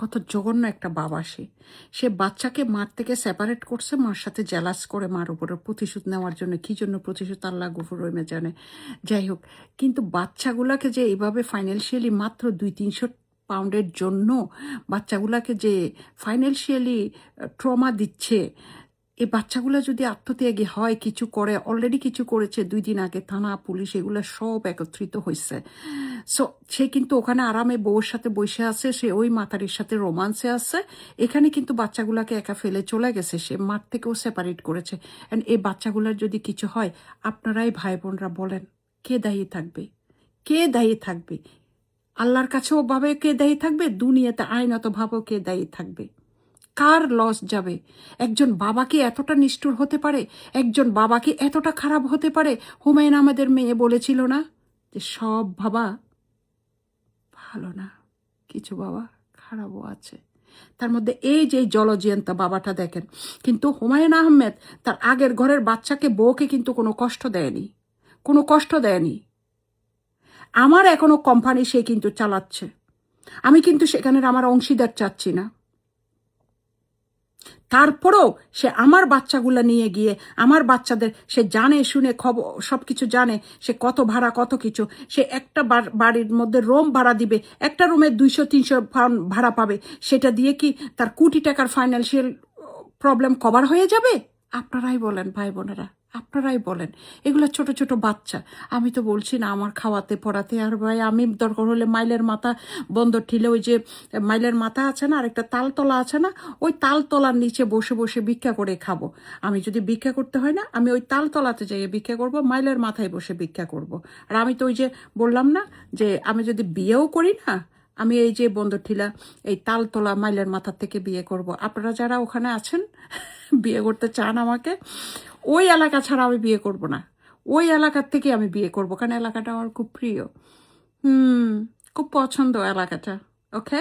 কত জঘন্য একটা বাবা সে। সে বাচ্চাকে মার থেকে সেপারেট করছে, মার সাথে জেলাস করে মার উপরে প্রতিশোধ নেওয়ার জন্য। কী জন্য প্রতিশোধ আল্লাহ গফুর রহিমে জানে। যাই হোক, কিন্তু বাচ্চাগুলাকে যে এইভাবে ফাইন্যান্সিয়ালি মাত্র 200-300 পাউন্ডের জন্য বাচ্চাগুলাকে যে ফাইন্যান্সিয়ালি ট্রমা দিচ্ছে, এই বাচ্চাগুলো যদি আত্মত্যাগী হয়, কিছু করে, অলরেডি কিছু করেছে 2 দিন আগে, থানা পুলিশ এগুলো সব একত্রিত হয়েছে। সো সে কিন্তু ওখানে আরামে বউর সাথে বসে আছে, সে ওই মাতারির সাথে রোমান্সে আছে। এখানে কিন্তু বাচ্চাগুলাকে একা ফেলে চলে গেছে, সে মাঠ থেকেও সেপারেট করেছে। অ্যান্ড এই বাচ্চাগুলোর যদি কিছু হয়, আপনারাই ভাই বোনরা বলেন কে দায়ী থাকবে? কে দায়ী থাকবে? আল্লাহর কাছেও ভাবে কে দায়ী থাকবে, দুনিয়াতে আইনত ভাবেও কে দায়ী থাকবে? কার লস যাবে? একজন বাবা কি এতটা নিষ্ঠুর হতে পারে? একজন বাবা কি এতটা খারাপ হতে পারে? হুমায়ুন আমাদের মেয়ে বলেছিল না যে সব বাবা ভালো না, কিছু বাবা খারাপও আছে। তার মধ্যে এই যে জলজিয়ন্ত বাবাটা দেখেন, কিন্তু হুমায়ুন আহমেদ তার আগের ঘরের বাচ্চাকে, বউকে কিন্তু কোনো কষ্ট দেয়নি, কোনো কষ্ট দেয়নি। আমার এখনো কোম্পানি সে কিন্তু চালাচ্ছে, আমি কিন্তু সেখানের আমার অংশীদার চাচ্ছি না। তারপরেও সে আমার বাচ্চাগুলো নিয়ে গিয়ে, আমার বাচ্চাদের সে জানে শুনে খবর সব কিছু জানে, সে কত ভাড়া কত কিছু, সে একটা বাড়ির মধ্যে রুম ভাড়া দিবে, একটা রুমে 200-300 পাউন্ড ভাড়া পাবে, সেটা দিয়ে কি তার কোটি টাকার ফাইন্যান্সিয়াল প্রবলেম কভার হয়ে যাবে? আপনারাই বলেন ভাই বোনেরা, আপনারাই বলেন। এগুলো ছোট ছোট বাচ্চা, আমি তো বলছি না আমার খাওয়াতে পড়াতে। আর ভাই আমি দরকার হলে মাইলের মাথা বন্দর ঠিলে, ওই যে মাইলের মাথা আছে না, আরেকটা তালতলা আছে না, ওই তালতলার নিচে বসে বসে ভিক্ষা করে খাবো। আমি যদি ভিক্ষা করতে হয় না, আমি ওই তালতলাতে যাই ভিক্ষা করব, মাইলের মাথায় বসে ভিক্ষা করব। আর আমি তো ওই যে বললাম না যে আমি যদি বিয়েও করি না, আমি এই যে বন্দরঠিলা এই তালতলা মাইলের মাথার থেকে বিয়ে করব। আপনারা যারা ওখানে আছেন বিয়ে করতে চান আমাকে, ওই এলাকা ছাড়া আমি বিয়ে করব না, ওই এলাকার থেকে আমি বিয়ে করব, কারণ এলাকাটা আমার খুব প্রিয়। খুব পছন্দ এলাকাটা। ওকে,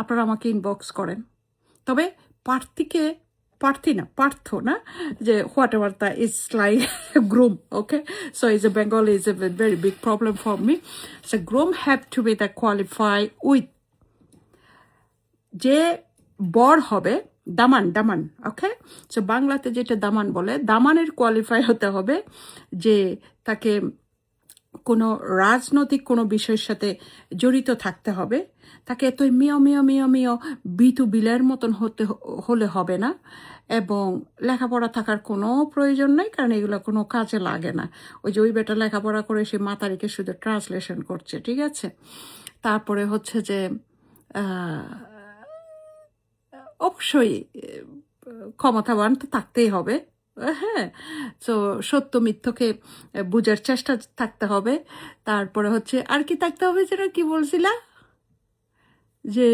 আপনারা আমাকে ইনবক্স করেন। তবে প্রার্থীকে, প্রার্থী না পার্থ না, যে what ever the is like groom. Okay, so is a Bengal is a very big problem for me. So groom have to B the qualify with, যে বর হবে দামান, দামান। ওকে, সো বাংলাতে যেটা দামান বলে, দামানের কোয়ালিফাই হতে হবে, যে তাকে কোনো রাজনৈতিক কোনো বিষয়ের সাথে জড়িত থাকতে হবে, তাকে এত মিয় মিয় মিয় মিয় বিতু বিলের মতন হলে হবে না, এবং লেখাপড়া থাকার কোনো প্রয়োজন নেই, কারণ এগুলো কোনো কাজে লাগে না। ওই যে ওই বেটা লেখাপড়া করে সে মাতারিকে শুধু ট্রান্সলেশন করছে, ঠিক আছে। তারপরে হচ্ছে যে অবশ্যই ক্ষমতাবান তো থাকতেই হবে, হ্যাঁ। তো সত্য মিথ্যকে বোঝার চেষ্টা থাকতে হবে। তারপরে হচ্ছে আর কি থাকতে হবে, যেটা কি বলছিলা, যে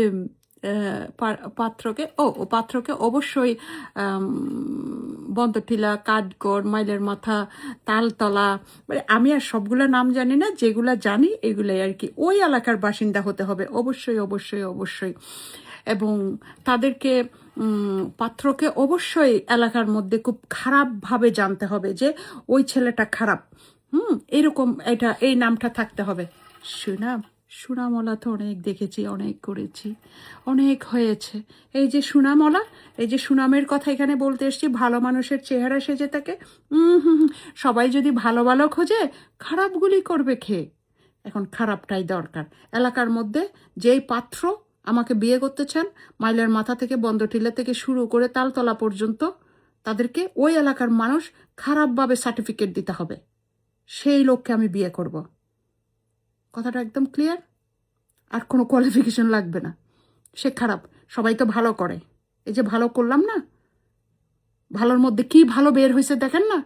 পাত্রকে অবশ্যই বন্দরটিলা, কাঠগড়, মাইলের মাথা, তালতলা, মানে আমি আর সবগুলো নাম জানি না, যেগুলা জানি এগুলাই আর কি, ওই এলাকার বাসিন্দা হতে হবে অবশ্যই অবশ্যই অবশ্যই। এবং তাদেরকে পাত্রকে অবশ্যই এলাকার মধ্যে খুব খারাপভাবে জানতে হবে যে ওই ছেলেটা খারাপ, এরকম এটা এই নামটা থাকতে হবে। সুনামলা তো অনেক দেখেছি, অনেক করেছি, অনেক হয়েছে। এই যে সুনামলা, এই যে সুনামের কথা এখানে বলতে এসছি, ভালো মানুষের চেহারা সেজে থাকে। সবাই যদি ভালো ভালো খোঁজে, খারাপগুলি করবে খেয়ে। এখন খারাপটাই দরকার। এলাকার মধ্যে যেই পাত্র আমাকে বিয়ে করতে চান, মাইলের মাথা থেকে বন্দরটিলা থেকে শুরু করে তালতলা পর্যন্ত, তাদেরকে ওই এলাকার মানুষ খারাপভাবে সার্টিফিকেট দিতে হবে, সেই লোককে আমি বিয়ে করব। কথাটা একদম ক্লিয়ার। আর কোনো কোয়ালিফিকেশন লাগবে না, সে খারাপ। সবাই তো ভালো করে, এই যে ভালো করলাম না, ভালোর মধ্যে কি ভালো বের হয়েছে দেখেন না।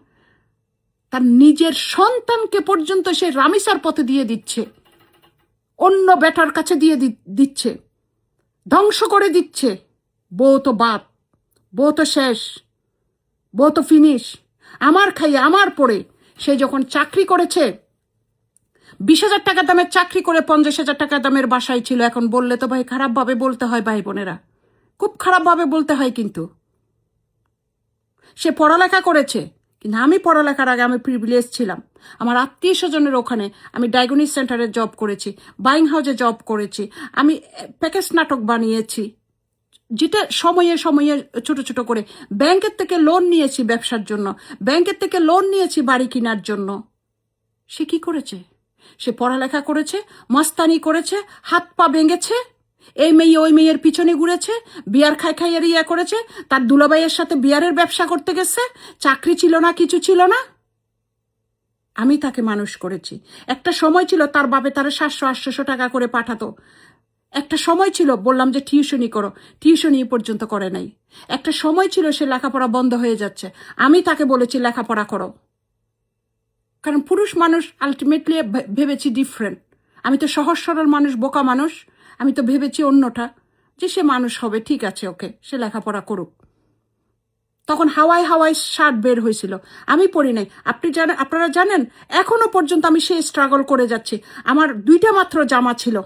তার নিজের সন্তানকে পর্যন্ত সে রামিসার পথে দিয়ে দিচ্ছে, অন্য বেটার কাছে দিয়ে দিচ্ছে, ধ্বংস করে দিচ্ছে। বউ তো বাদ, বউ তো শেষ, বউ তো ফিনিশ। আমার খাইয়ে আমার পড়ে সে যখন চাকরি করেছে, 20,000 টাকা দামের চাকরি করে 50,000 টাকা দামের বাসায় ছিল। এখন বললে তো ভাই খারাপভাবে বলতে হয়, ভাই বোনেরা, খুব খারাপভাবে বলতে হয়। কিন্তু সে পড়ালেখা করেছে, কিন্তু আমি পড়ালেখার আগে আমি প্রিভিলেজ ছিলাম। আমার আত্মীয় স্বজনের ওখানে আমি ডায়াগনিস সেন্টারে জব করেছি, বাইং হাউসে জব করেছি, আমি প্যাকেজ নাটক বানিয়েছি, যেটা সময়ে সময়ে ছোট ছোট করে ব্যাংকের থেকে লোন নিয়েছি ব্যবসার জন্য, ব্যাংকের থেকে লোন নিয়েছি বাড়ি কেনার জন্য। সে কি করেছে? সে পড়ালেখা করেছে, মাস্তানি করেছে, হাত পা ভেঙেছে, এই মেয়ে ওই মেয়ের পিছনে ঘুরেছে, বিয়ার খাইয়ের ইয়া করেছে, তার দুলাভাইয়ের সাথে বিয়ারের ব্যবসা করতে গেছে, চাকরি ছিল না, কিছু ছিল না। আমি তাকে মানুষ করেছি। একটা সময় ছিল তার বাপে তারা 700-800 টাকা করে পাঠাতো। একটা সময় ছিল বললাম যে টিউশনি করো, টিউশনি পর্যন্ত করে নাই। একটা সময় ছিল সে লেখাপড়া বন্ধ হয়ে যাচ্ছে, আমি তাকে বলেছি লেখাপড়া করো। কারণ পুরুষ মানুষ আলটিমেটলি ভেবেছি ডিফারেন্ট। আমি তো সহজ সরল মানুষ, বোকা মানুষ। আমি তো ভেবেছি অন্যটা, যে সে মানুষ হবে, ঠিক আছে, ওকে, সে লেখাপড়া করুক। তখন হাওয়ায় হাওয়ায় শার্ট বের হয়েছিল, আমি পড়ি নাই। আপনারা জানেন এখনো পর্যন্ত আমি সে স্ট্রাগল করে যাচ্ছি। আমার 2টা মাত্র জামা ছিল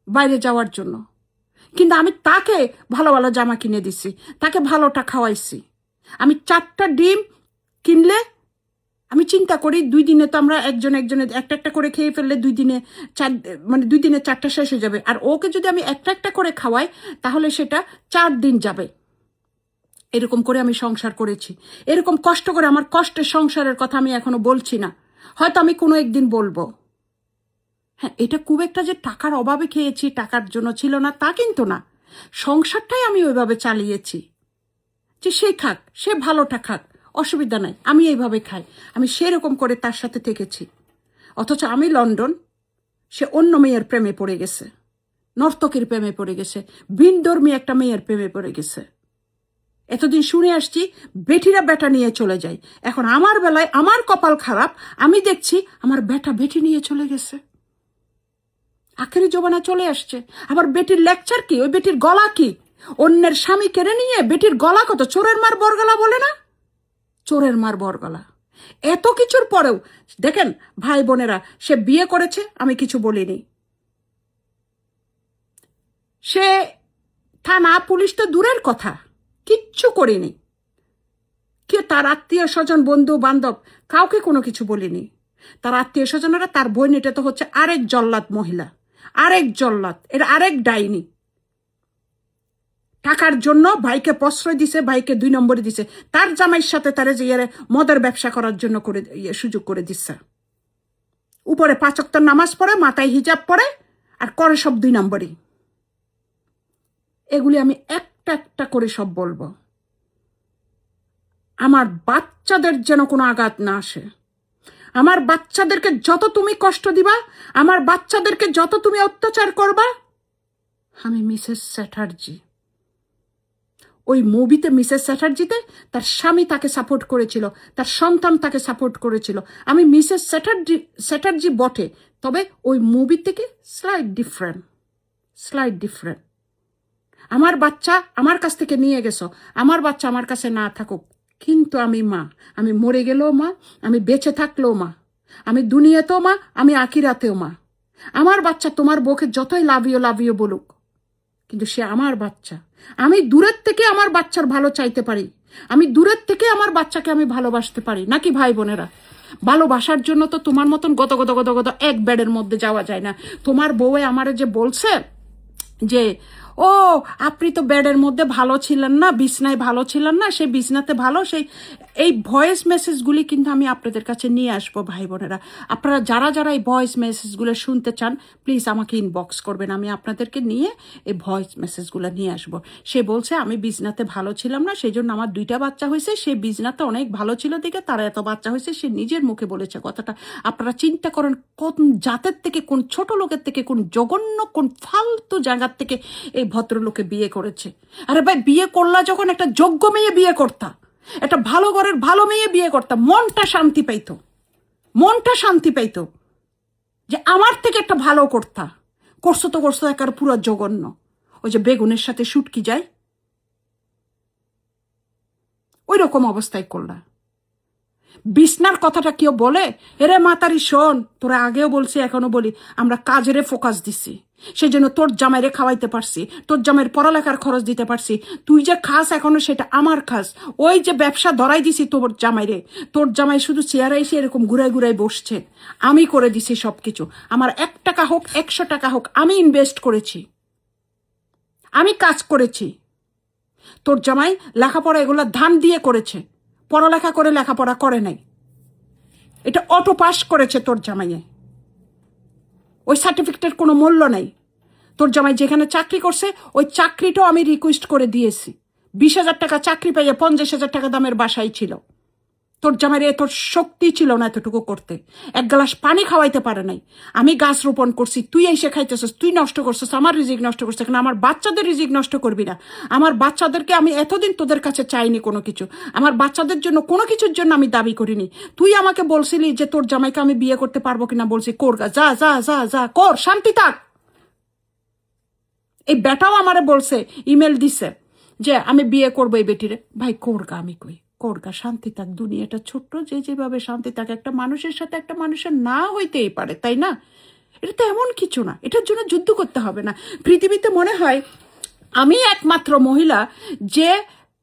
বাইরে যাওয়ার জন্য, কিন্তু আমি তাকে ভালো ভালো জামা কিনে দিছি, তাকে ভালোটা খাওয়াইছি। আমি 4টা ডিম কিনলে আমি চিন্তা করি 2 দিনে তো আমরা একজনের একটা একটা করে খেয়ে ফেললে 2 দিনে 2 দিনে 4টা শেষ হয়ে যাবে। আর ওকে যদি আমি একটা একটা করে খাওয়াই তাহলে সেটা 4 দিন যাবে। এরকম করে আমি সংসার করেছি, এরকম কষ্ট করে। আমার কষ্টের সংসারের কথা আমি এখনো বলছি না, হয়তো আমি কোনো একদিন বলবো। হ্যাঁ, এটা খুব একটা যে টাকার অভাবে খেয়েছি, টাকার জন্য ছিল না, তা কিন্তু না। সংসারটাই আমি ওইভাবে চালিয়েছি যে সে খাক, সে ভালোটা খাক, অসুবিধা নাই, আমি এইভাবে খাই। আমি সেরকম করে তার সাথে থেকেছি। অথচ আমি লন্ডন, সে অন্য মেয়ের প্রেমে পড়ে গেছে, নর্তকীর প্রেমে পড়ে গেছে, ভিনধর্মী একটা মেয়ের প্রেমে পড়ে গেছে। এতদিন শুনে আসছি বেটিরা বেটা নিয়ে চলে যায়, এখন আমার বেলায় আমার কপাল খারাপ, আমি দেখছি আমার বেটা বেটি নিয়ে চলে গেছে। আখেরি জমানা চলে আসছে। আবার বেটির লেকচার কি, ওই বেটির গলা কি? অন্যের স্বামী কেড়ে নিয়ে বেটির গলা কত, চোরের মার বরগলা বলে না, চোরের মার বরগলা। এত কিছুর পরেও দেখেন ভাই বোনেরা, সে বিয়ে করেছে, আমি কিছু বলিনি। সে থানা পুলিশ তো দূরের কথা, কিচ্ছু করিনি। কেউ তার আত্মীয় স্বজন বন্ধু বান্ধব কাউকে কোনো কিছু বলিনি। তার আত্মীয় স্বজনেরা, তার বোন, এটা তো হচ্ছে আরেক জল্লাদ মহিলা, আরেক জল্লাদ, এটা আরেক ডাইনি। টাকার জন্য ভাইকে প্রশ্রয় দিছে, ভাইকে 2 নম্বরে দিছে। তার জামাইয়ের সাথে তারা যে মদের ব্যবসা করার জন্য করে সুযোগ করে দিচ্ছে। উপরে 5 ওয়াক্ত নামাজ পড়ে, মাথায় হিজাব পরে, আর করে সব 2 নম্বরই। এগুলি আমি একটা একটা করে সব বলবো। আমার বাচ্চাদের যেন কোনো আঘাত না আসে। আমার বাচ্চাদেরকে যত তুমি কষ্ট দিবা, আমার বাচ্চাদেরকে যত তুমি অত্যাচার করবা, আমি মিসেস চ্যাটার্জি। ওই মুভিতে মিসেস চ্যাটার্জিতে তার স্বামী তাকে সাপোর্ট করেছিল, তার সন্তান তাকে সাপোর্ট করেছিল। আমি মিসেস চ্যাটার্জি বটে, তবে ওই মুভি থেকে স্লাইট ডিফারেন্ট। আমার বাচ্চা আমার কাছ থেকে নিয়ে গেছো, আমার বাচ্চা আমার কাছে না থাকুক, কিন্তু আমি মা। আমি মরে গেলেও মা, আমি বেঁচে থাকলেও মা, আমি দুনিয়াতেও মা, আমি আখিরাতেও মা। আমার বাচ্চা তোমার বউকে যতই লাভিও বলুক, কিন্তু সে আমার বাচ্চা। আমি দূরের থেকে আমার বাচ্চার ভালো চাইতে পারি, আমি দূরের থেকে আমার বাচ্চাকে আমি ভালোবাসতে পারি, নাকি ভাই বোনেরা? ভালোবাসার জন্য তো তোমার মতন গত এক বেডের মধ্যে যাওয়া যায় না। তোমার বউয়ে আমারে যে বলছে যে ও আপনি তো বেডের মধ্যে ভালো ছিলেন না, বিছনায় ভালো ছিলেন না, সেই বিছনাতে ভালো, এই ভয়েস মেসেজগুলি কিন্তু আমি আপনাদের কাছে নিয়ে আসবো ভাই বোনেরা। আপনারা যারা এই ভয়েস মেসেজগুলো শুনতে চান, প্লিজ আমাকে ইনবক্স করবেন, আমি আপনাদেরকে নিয়ে এই ভয়েস মেসেজগুলো নিয়ে আসবো। সে বলছে আমি বিছনাতে ভালো ছিলাম না, সেই জন্য আমার 2টা বাচ্চা হয়েছে, সে বিছনাতে অনেক ভালো ছিল দেখে তার এত বাচ্চা হয়েছে। সে নিজের মুখে বলেছে কথাটা। আপনারা চিন্তা করেন কোন জাতের থেকে, কোন ছোট লোকের থেকে, কোন জঘন্য, কোন ফালতু জায়গার থেকে এই ভদ্রলোকে বিয়ে করেছে। আরে ভাই, বিয়ে করলা যখন একটা যোগ্য মেয়ে বিয়ে করতা, একটা ভালো ঘরের ভালো মেয়ে বিয়ে করতাম, মনটা শান্তি পাইতো যে আমার থেকে একটা ভালো করছো একার পুরো জঘন্য। ওই যে বেগুনের সাথে শুটকি যায়, ওই রকম অবস্থায় করলা। বিছনার কথাটা কেউ বলে? এরে মাতারি শোন, তোরা আগেও বলছি এখনো বলি, আমরা কাজেরে ফোকাস দিছি, সেই জন্য তোর জামাইরে খাওয়াইতে পারছি, তোর জামাইয়ের পড়ালেখার খরচ দিতে পারছি। তুই যে খাস এখনো, সেটা আমার খাস। ওই যে ব্যবসা ধরাই দিছি তোর জামাইরে, তোর জামাই শুধু চেয়ারে এসে এরকম ঘুরাই বসছে, আমি করে দিছি সবকিছু। আমার 1 টাকা হোক 100 টাকা হোক আমি ইনভেস্ট করেছি, আমি কাজ করেছি। তোর জামাই লেখাপড়া এগুলো ধান দিয়ে করেছে, পড়ালেখা করে লেখাপড়া করে নাই। এটা অটো পাস করেছে তোর জামাইয়ে। ওই সার্টিফিকেটের কোনো মূল্য নেই। তোর জামাই যেখানে চাকরি করছে ওই চাকরিটাও আমি রিকোয়েস্ট করে দিয়েছি। 20,000 টাকা চাকরি পাইয়ে 50,000 টাকা দামের বাসায় ছিল। তোর জামাইয়ের এত শক্তি ছিল না এতটুকু করতে। এক গ্লাস পানি খাওয়াইতে পারে নাই। আমি গাছ রোপণ করছি, তুই এসে খাইতেছিস, তুই নষ্ট করছিস, আমার রিজিক নষ্ট করছিস। কেন আমার বাচ্চাদের রিজিক নষ্ট করবি না? আমার বাচ্চাদেরকে আমি এতদিন তোদের কাছে চাইনি কোনো কিছু। আমার বাচ্চাদের জন্য কোনো কিছুর জন্য আমি দাবি করিনি। তুই আমাকে বলছিলি যে তোর জামাইকে আমি বিয়ে করতে পারবো কিনা, বলছি করগা, যা যা যা যা কর, শান্তি থাক। এই বেটাও আমারে বলছে, ইমেল দিছে যে আমি বিয়ে করবো এই বেটিরে। ভাই করগা, আমি কই করগা, শান্তি থাক। দুনিয়াটা ছোট্ট, যে যেভাবে শান্তি থাক। একটা মানুষের সাথে একটা মানুষের না হইতেই পারে, তাই না? এটা তো এমন কিছু না, এটার জন্য যুদ্ধ করতে হবে না। পৃথিবীতে মনে হয় আমি একমাত্র মহিলা যে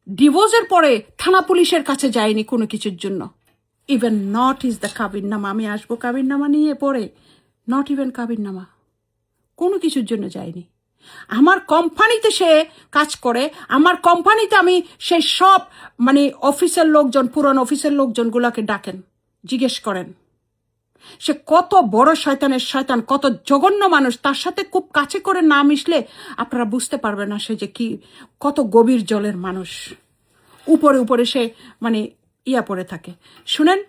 ডিভোর্সের পরে থানা পুলিশের কাছে যায়নি কোনো কিছুর জন্য। ইভেন নট ইজ দ্য কাবিননামা। আমি আসবো কাবিননামা নিয়ে পড়ে, নট ইভেন কাবিননামা, কোনো কিছুর জন্য যায়নি। আমার কোম্পানিতে সে কাজ করে, আমার কোম্পানিতে আমি সেই সব মানে অফিসের লোকজন, পুরান অফিসের লোকজনগুলোকে ডাকেন, জিজ্ঞেস করেন সে কত বড় শয়তানের শয়তান, কত জঘন্য মানুষ। তার সাথে খুব কাছে করে না মিশলে আপনারা বুঝতে পারবেন না সে যে কি, কত গভীর জলের মানুষ। উপরে উপরে সে মানে ইয়া পড়ে থাকে। শুনেন,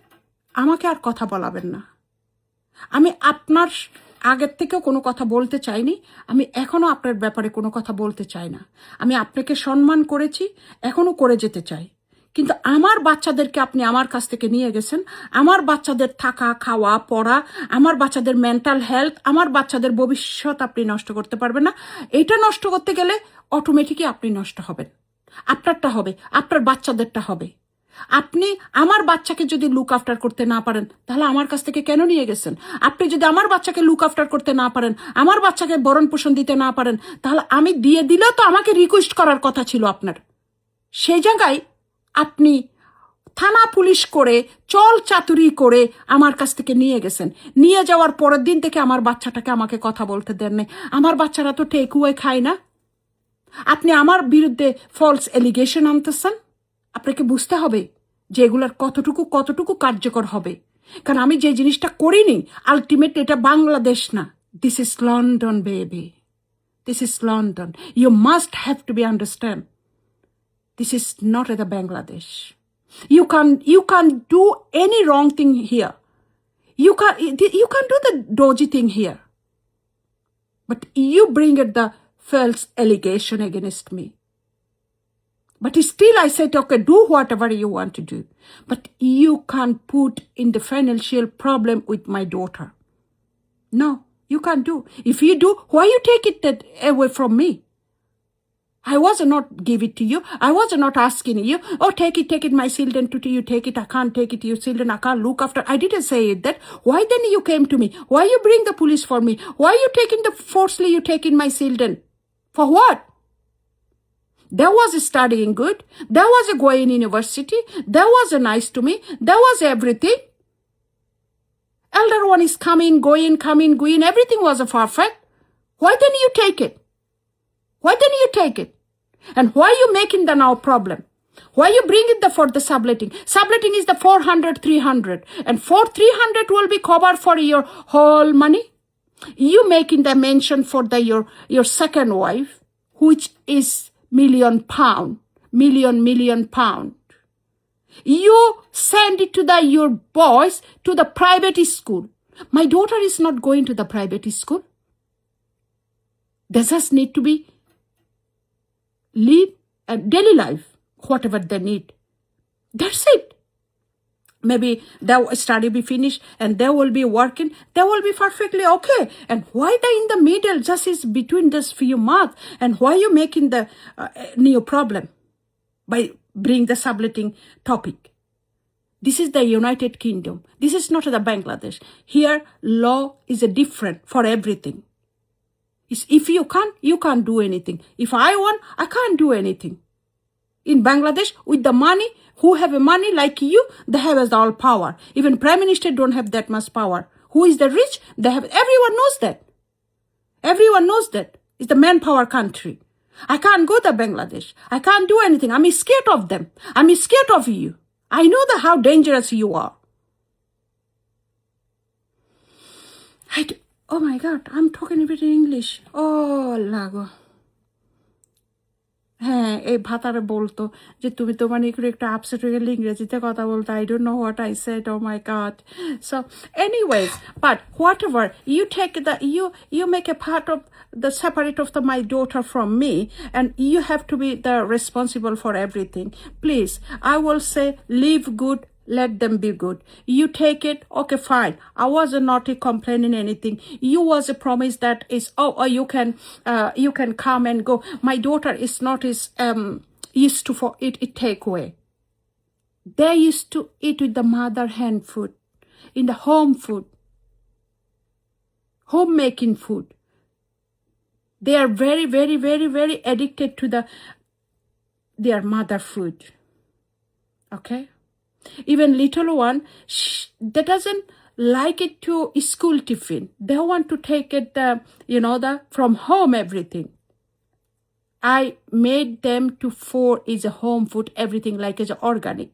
আমাকে আর কথা বলাবেন না। আমি আপনার আগের থেকেও কোনো কথা বলতে চাইনি, আমি এখনও আপনার ব্যাপারে কোনো কথা বলতে চাই না। আমি আপনাকে সম্মান করেছি, এখনও করে যেতে চাই। কিন্তু আমার বাচ্চাদেরকে আপনি আমার কাছ থেকে নিয়ে গেছেন। আমার বাচ্চাদের থাকা, খাওয়া, পড়া, আমার বাচ্চাদের মেন্টাল হেলথ, আমার বাচ্চাদের ভবিষ্যৎ আপনি নষ্ট করতে পারবেন না। এটা নষ্ট করতে গেলে অটোমেটিকই আপনি নষ্ট হবেন। আপনারটা হবে, আপনার বাচ্চাদেরটা হবে। আপনি আমার বাচ্চাকে যদি লুক আফটার করতে না পারেন, তাহলে আমার কাছ থেকে কেন নিয়ে গেছেন? আপনি যদি আমার বাচ্চাকে লুক আফটার করতে না পারেন, আমার বাচ্চাকে ভরণ পোষণ দিতে না পারেন, তাহলে আমি দিয়ে দিলেও তো আমাকে রিকোয়েস্ট করার কথা ছিল আপনার। সেই জায়গায় আপনি থানা পুলিশ করে, চল চাতুরি করে আমার কাছ থেকে নিয়ে গেছেন। নিয়ে যাওয়ার পরের দিন থেকে আমার বাচ্চাটাকে আমাকে কথা বলতে দেন নাই। আমার বাচ্চারা তো টেকওয়ে খায় না। আপনি আমার বিরুদ্ধে ফলস এলিগেশন আনতেছেন। আপনাকে বুঝতে হবে যে এগুলার কতটুকু কার্যকর হবে। কারণ আমি যে জিনিসটা করিনি, আলটিমেট এটা বাংলাদেশ না, this is London baby, this is London. You must have to be understand, this is not a the Bangladesh. You can't do any wrong thing here. You can't do the dodgy thing here. But you bring it the false allegation against me. But still I said, okay, do whatever you want to do. But you can't put in the financial problem with my daughter. No, you can't do. If you do, why you take it away from me? I was not give it to you. I was not asking you, oh, take it, my children to you, take it. I can't take it to you, children. I can't look after. I didn't say it that. Why then you came to me? Why you bring the police for me? Why you taking the forcefully you taking my children? For what? There was studying good. There was a going university. There was a nice to me. There was everything. Elder one is coming, going. Everything was a perfect. Why then you take it? Why then you take it? And why you making the now problem? Why you bring it for the subletting? Subletting is the 400, 300. And 300 will be covered for your whole money. You making the mention for your second wife, which is million pound. You send it to your boys to the private school. My daughter is not going to the private school. They just need to be live a daily life, whatever they need. That's it. Maybe their study be finished and they will be working. They will be perfectly okay. And why they in the middle, just is between this few months? And why you making the new problem by bring the subletting topic? This is the United Kingdom. This is not the Bangladesh. Here, law is a different for everything. If you can't do anything. If I want, I can't do anything. In Bangladesh, with the money, who have money like you, they have all power. Even Prime Minister don't have that much power. Who is the rich? They have. Everyone knows that. Everyone knows that. It's the manpower country. I can't go to Bangladesh. I can't do anything. I'm scared of them. I'm scared of you. I know how dangerous you are. Oh my God, I'm talking a bit in English. Oh, lago. হ্যাঁ, এই ভাতারে বলতো যে তুমি তো মানে একটু upset হয়ে গেলে ইংরেজিতে কথা বলতো। I don't know what I said. Oh my God. So anyways, but whatever, you make a part of the separate of my daughter from me, and you have to be the responsible for everything. Please, I will say live good. Let them be good. You take it, okay, fine. I was not complaining anything. You was a promise that is, you can come and go. My daughter is not used to for it take away. They used to eat with the mother hand food, in the home food, homemaking food. They are very, very, very, very addicted to their mother food. Okay. Even little one, that doesn't like it to school tiffin. They want to take it, from home everything. I made them to for is a home food, everything like is organic.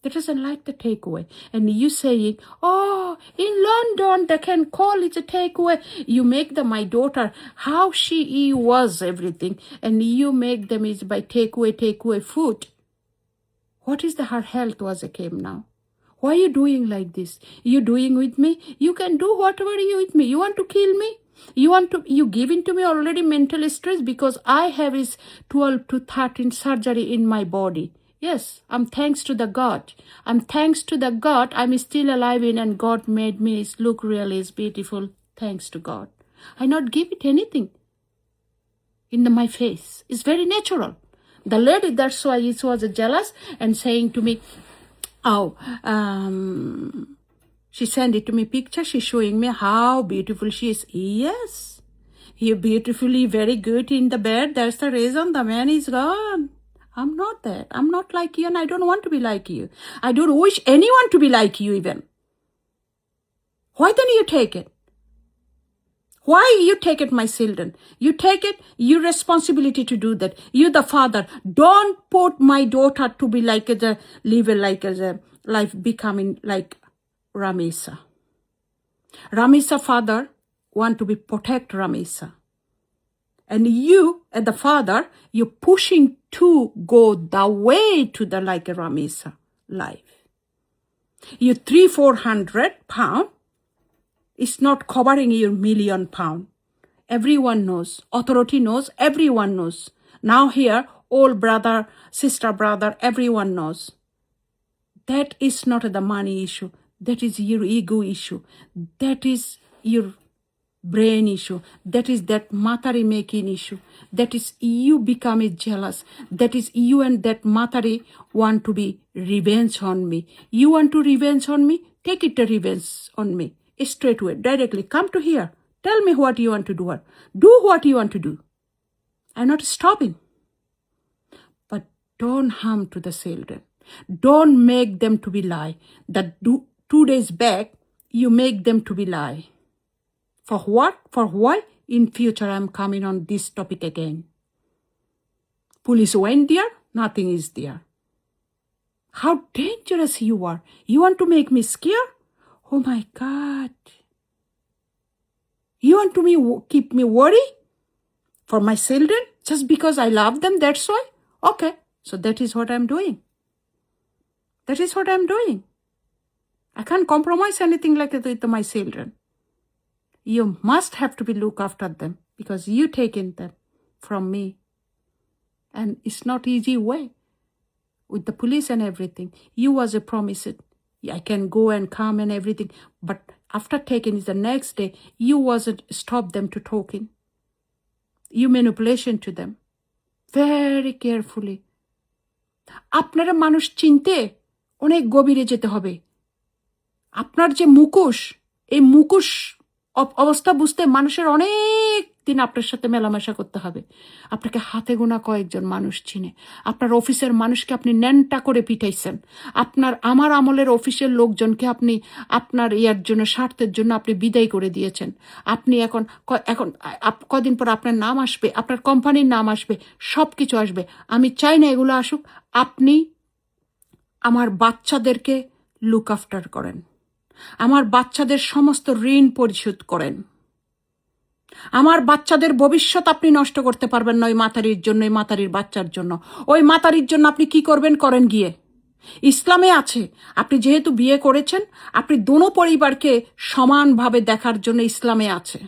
That doesn't like the takeaway. And you saying, oh, in London they can call it a takeaway. You make them, my daughter, how she was everything, and you make them is by takeaway food. What is her health was a came now? Why are you doing like this? You doing with me? You can do whatever you with me. You want to kill me? You giving to me already mental stress because I have is 12 to 13 surgery in my body. Yes, I'm thanks to the God. I'm thanks to the God I'm still alive in, and God made me look really is beautiful. Thanks to God. I not give it anything in my face. It's very natural. The lady, that's why it was jealous and saying to me, she sent it to me picture. She's showing me how beautiful she is. Yes, you're beautifully very good in the bed. That's the reason the man is gone. I'm not that. I'm not like you, and I don't want to be like you. I don't wish anyone to be like you even. Why don't you take it? Why you take it, my children? You take it, your responsibility to do that. You the father. Don't put my daughter to be like a life becoming like Ramesa. Ramesa father want to be protect Ramesa. And you, as the father, you're pushing to go the way to the like a Ramesa life. You 300-400 pound. It's not covering your £1,000,000. Everyone knows. Authority knows. Everyone knows. Now here, old brother, sister brother, everyone knows. That is not the money issue. That is your ego issue. That is your brain issue. That is that matari making issue. That is you becoming jealous. That is you and that matari want to be revenge on me. You want to revenge on me? Take it the revenge on me. Straight away, directly, come to here. Tell me what you want to do. Do what you want to do. I'm not stopping. But don't harm to the children. Don't make them to be lie. That 2 days back, you make them to be lie. For what? For why? In future, I'm coming on this topic again. Police went there, nothing is there. How dangerous you are. You want to make me scared? Oh my God. You want to keep me worried for my children just because I love them, that's why? Okay, so that is what I'm doing. That is what I'm doing. I can't compromise anything like that with my children. You must have to be look after them because you taken them from me. And it's not easy way with the police and everything. You was a promise it. I can go and come and everything. But after taking it the next day, you wasn't stop them to talking. You manipulation to them. Very carefully. আপনারা মানুষ চিনতে অনেক গভীরে যেতে হবে। আপনার যে মুখোশ, এই মুখোশ অবস্থা বুঝতে মানুষের অনেক দিন আপনার সাথে মেলামেশা করতে হবে। আপনাকে হাতে গোনা কয়েকজন মানুষ চিনে। আপনার অফিসের মানুষকে আপনি ন্যানটা করে পিটাইছেন। আমার আমলের অফিসের লোকজনকে আপনি আপনার ইয়ার জন্য, স্বার্থের জন্য আপনি বিদায় করে দিয়েছেন। আপনি এখন কদিন পর আপনার নাম আসবে, আপনার কোম্পানির নাম আসবে, সব কিছু আসবে। আমি চাই না এগুলো আসুক। আপনি আমার বাচ্চাদেরকে লুক আফটার করেন, আমার বাচ্চাদের সমস্ত ঋণ পরিশোধ করেন। আমার বাচ্চাদের ভবিষ্যৎ আপনি নষ্ট করতে পারবেন না ওই মাতারির জন্য, ওই মাতারির বাচ্চার জন্য। ওই মাতারির জন্য আপনি কি করবেন করেন গিয়ে। ইসলামে আছে, আপনি যেহেতু বিয়ে করেছেন, আপনি দোনো পরিবারকে সমানভাবে দেখার জন্য ইসলামে আছে।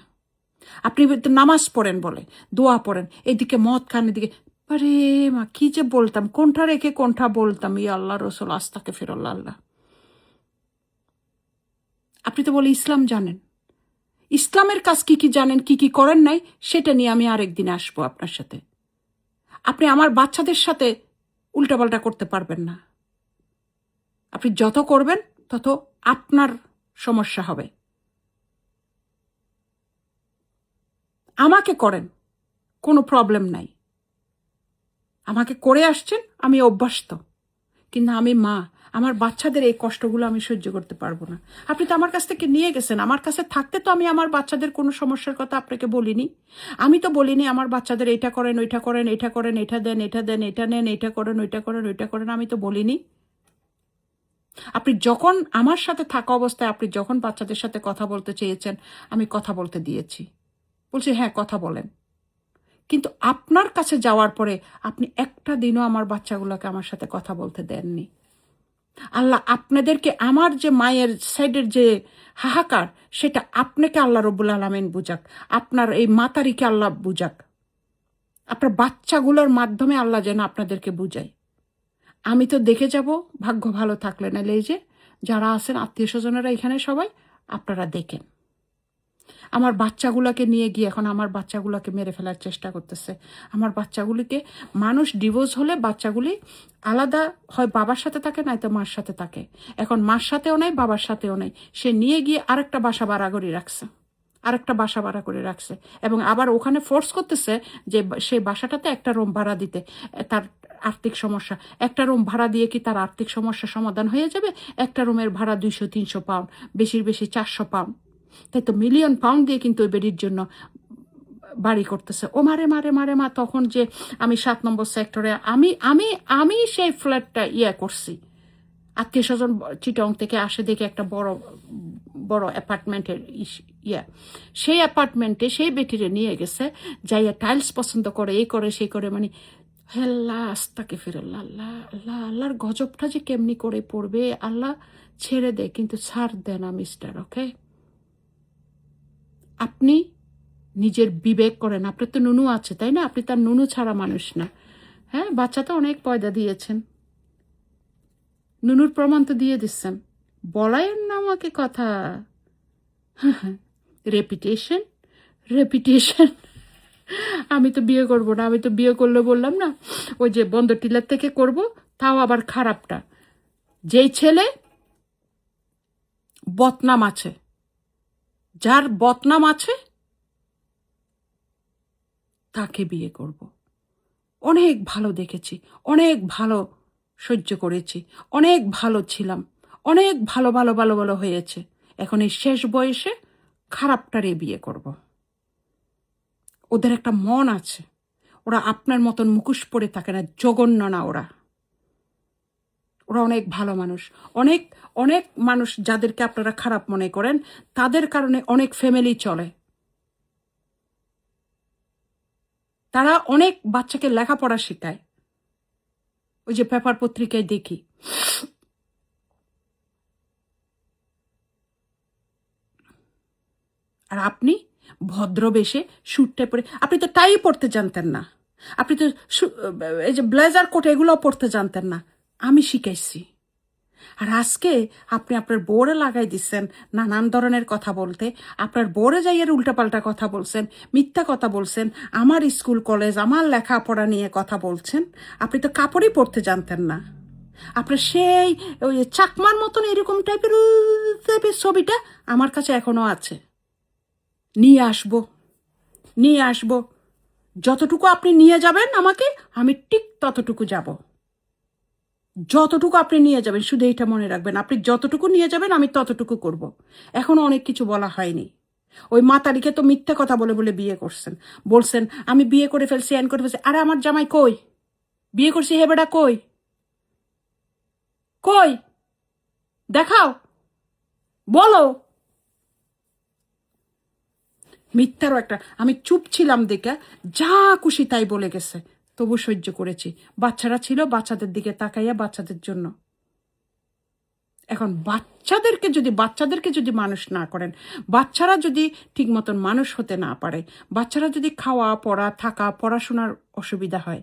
আপনি নামাজ পড়েন বলে, দোয়া পড়েন, এদিকে মদ খান, এদিকে। আরে মা, কি যে বলতাম, কোনটা রেখে কোনটা বলতাম। ইয়া আল্লাহ রসুল, আস্তাকে ফিরল্লাহ আল্লাহ। আপনি তো বলে ইসলাম জানেন, ইসলামের কাজ কি কি জানেন, কি কি করেন নাই, সেটা নিয়ে আমি আরেকদিন আসবো আপনার সাথে। আপনি আমার বাচ্চাদের সাথে উল্টাপাল্টা করতে পারবেন না। আপনি যত করবেন তত আপনার সমস্যা হবে। আমাকে করেন, কোনো প্রবলেম নাই। আমাকে করে আসছেন, আমি অভ্যস্ত। কিন্তু আমি মা, আমার বাচ্চাদের এই কষ্টগুলো আমি সহ্য করতে পারবো না। আপনি তো আমার কাছ থেকে নিয়ে গেছেন, আমার কাছে থাকতে তো আমি আমার বাচ্চাদের কোনো সমস্যার কথা আপনাকে বলিনি। আমি তো বলিনি আমার বাচ্চাদের এইটা করেন, ওইটা করেন, এটা করেন, এটা দেন, এটা দেন, এটা নেন, এটা করেন, ওইটা করেন, ওইটা করেন, আমি তো বলিনি। আপনি যখন আমার সাথে থাকা অবস্থায় আপনি যখন বাচ্চাদের সাথে কথা বলতে চেয়েছেন, আমি কথা বলতে দিয়েছি, বলছি হ্যাঁ কথা বলেন। কিন্তু আপনার কাছে যাওয়ার পরে আপনি একটা দিনও আমার বাচ্চাগুলোকে আমার সাথে কথা বলতে দেননি। আল্লাহ আপনাদেরকে, আমার যে মায়ের সাইডের যে হাহাকার, সেটা আপনাকে আল্লাহ রব্বুল আলামিন বুঝাক, আপনার এই মাতারিকে আল্লাহ বুঝাক, আপনার বাচ্চাগুলোর মাধ্যমে আল্লাহ যেন আপনাদেরকে বুঝায়। আমি তো দেখে যাব, ভাগ্য ভালো থাকলে। নাহলে এই যে যারা আছেন আত্মীয় স্বজনেরা এখানে সবাই, আপনারা দেখেন আমার বাচ্চাগুলোকে নিয়ে গিয়ে এখন আমার বাচ্চাগুলোকে মেরে ফেলার চেষ্টা করতেছে। আমার বাচ্চাগুলিকে, মানুষ ডিভোর্স হলে বাচ্চাগুলি আলাদা হয়, বাবার সাথে থাকে, নয়তো মার সাথে থাকে। এখন মার সাথেও নাই, বাবার সাথেও নাই। সে নিয়ে গিয়ে আরেকটা বাসা ভাড়া করে রাখছে, এবং আবার ওখানে ফোর্স করতেছে যে সেই বাসাটাতে একটা রুম ভাড়া দিতে। তার আর্থিক সমস্যা, একটা রুম ভাড়া দিয়ে কি তার আর্থিক সমস্যা সমাধান হয়ে যাবে? একটা রুমের ভাড়া 200-300 পাউন্ড, বেশির বেশি 400 পাউন্ড। তাই তো মিলিয়ন পাউন্ড দিয়ে কিন্তু ওই বেডির জন্য বাড়ি করতেছে। ও মারে মারে মারে মা, তখন যে আমি 7 নম্বর সেক্টরে আমি আমি আমি সেই ফ্ল্যাটটা করছি। আত্মীয় স্বজন চিটং থেকে আসে দেখে একটা বড় বড় অ্যাপার্টমেন্টের সেই অ্যাপার্টমেন্টে সেই বেটিরে নিয়ে গেছে, যাইয়া টাইলস পছন্দ করে, এই করে সেই করে, মানে হেল্লা আস্তাকে ফিরল্লা আল্লাহ আল্লাহ। আল্লাহর গজবটা যে কেমনি করে পড়বে আল্লাহ ছেড়ে দে, কিন্তু ছাড় দে না মিস্টার। ওকে, আপনি নিজের বিবেক করেন। আপনার তো নুনু আছে, তাই না? আপনি তার নুনু ছাড়া মানুষ না। হ্যাঁ, বাচ্চা তো অনেক পয়দা দিয়েছেন, নুনুর প্রমাণ তো দিয়ে দিচ্ছেন। বলায়েন না আমাকে কথা। Repetition repetition. আমি তো বিয়ে করবো না। আমি তো বিয়ে করলে বললাম না, ওই যে বন্ধ টিলার থেকে করব, তাও আবার খারাপটা। যেই ছেলে বদনাম আছে, যার বদনাম আছে, তাকে বিয়ে করব। অনেক ভালো দেখেছি, অনেক ভালো সহ্য করেছি, অনেক ভালো ছিলাম, অনেক ভালো ভালো ভালো ভালো হয়েছে। এখন এই শেষ বয়সে খারাপটারে বিয়ে করব। ওদের একটা মন আছে, ওরা আপনার মতন মুখোশ পরে থাকে না, জঘন্য না ওরা। ওরা অনেক ভালো মানুষ। অনেক অনেক মানুষ যাদেরকে আপনারা খারাপ মনে করেন, তাদের কারণে অনেক ফ্যামিলি চলে। তারা অনেক বাচ্চাকে লেখাপড়া শেখায়, ওই যে পেপার পত্রিকায় দেখি। আর আপনি ভদ্রবেশে স্যুটটা পরে, আপনি তো টাই পরতে জানতেন না, আপনি তো এই যে ব্লেজার কোট এগুলোও পরতে জানতেন না, আমি শিখাইছি। আর আজকে আপনি আপনার বোরে লাগাই দিচ্ছেন নানান ধরনের কথা বলতে, আপনার বোরে যাইয়ের উল্টাপাল্টা কথা বলছেন, মিথ্যা কথা বলছেন, আমার স্কুল কলেজ আমার লেখাপড়া নিয়ে কথা বলছেন। আপনি তো কাপড়ই পরতে জানতেন না। আপনার সেই ওই চাকমার মতন এরকম টাইপের ছবিটা আমার কাছে এখনো আছে, নিয়ে আসবো, নিয়ে আসব। যতটুকু আপনি নিয়ে যাবেন আমাকে, আমি ঠিক ততটুকু যাব। যতটুকু আপনি নিয়ে যাবেন, শুধু এইটা মনে রাখবেন, আপনি যতটুকু নিয়ে যাবেন আমি ততটুকু করব। এখনো অনেক কিছু বলা হয়নি। ওই মাতারিকে তো মিথ্যা কথা বলে বলে বিয়ে করছেন, বলছেন আমি বিয়ে করে ফেলছি, অ্যান করে ফেলছি। আরে আমার জামাই কই? বিয়ে করছি হে বেটা, কই? কই? দেখাও, বলো। মিথ্যারও একটা, আমি চুপ ছিলাম দেখে যা খুশি তাই বলে গেছে, তবু সহ্য করেছি। বাচ্চারা ছিল, বাচ্চাদের দিকে তাকাইয়া বাচ্চাদের জন্য। এখন বাচ্চাদেরকে যদি মানুষ না করেন, বাচ্চারা যদি ঠিক মতন মানুষ হতে না পারে, বাচ্চারা যদি খাওয়া পড়া থাকা পড়াশোনার অসুবিধা হয়,